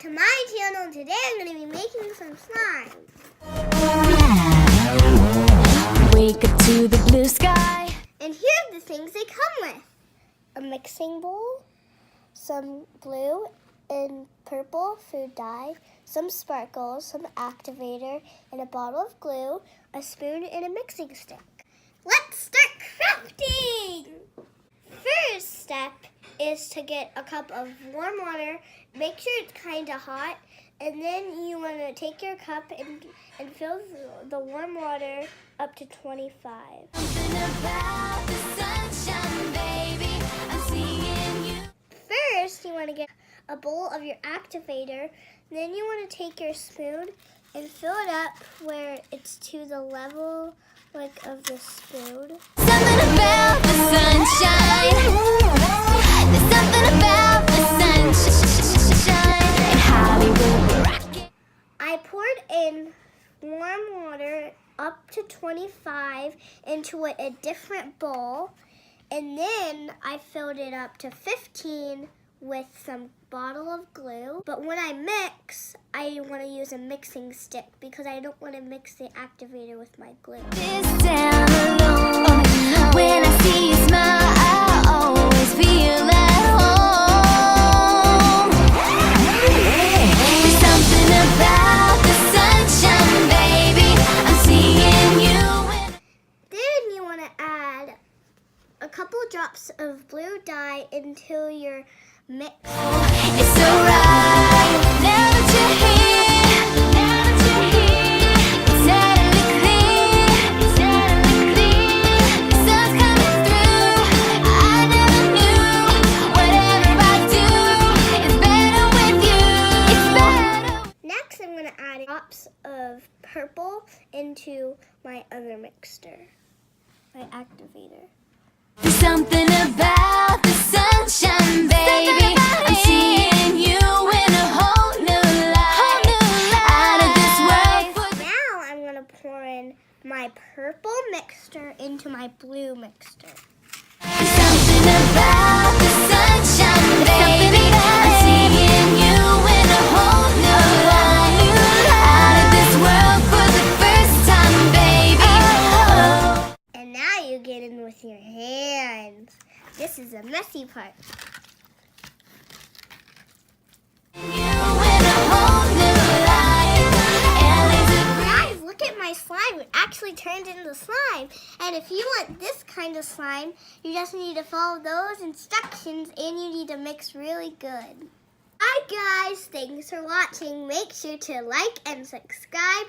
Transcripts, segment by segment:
to my channel, and today I'm going to be making some slime. Wake up to the blue sky. And here's the things they come with. A mixing bowl, some blue and purple food dye, some sparkles, some activator, and a bottle of glue, a spoon, and a mixing stick. Let's start crafting! First step is to get a cup of warm water. Make sure it's kind of hot, and then you want to take your cup and fill the warm water up to 25. First, you want to get a bowl of your activator. Then you want to take your spoon and fill it up where it's to the level of the spoon. Something about the sunshine. There's something about the sunshine. In Hollywood, we're rocking. I poured in warm water up to 25 into a different bowl, and then I filled it up to 15 with some bottle of glue. But when I mix, I want to use a mixing stick because I don't want to mix the activator with my glue. This down alone. When I see you smile, I always feel at home. There's something about the sunshine, baby. I'm seeing you. Then you want to add a couple drops of blue dye into your mix. It's alright, now that you're here, it's suddenly clear, the sun's coming through, I never knew, whatever I do, it's better with you, it's better. Next, I'm going to add drops of purple into my other mixture, my activator. There's something about the sunshine, baby. I'm seeing you in a whole new light. Out of this world. Now I'm going to pour in my purple mixture into my blue mixture. There's something about the sunshine, baby. I'm seeing you in a whole new light. Out of this world for the first time, baby. Oh. And now you get in with your hands. This is the messy part. Guys, look at my slime. It actually turned into slime. And if you want this kind of slime, you just need to follow those instructions and you need to mix really good. Hi guys, thanks for watching. Make sure to like and subscribe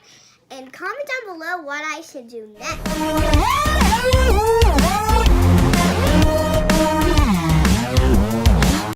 and comment down below what I should do next.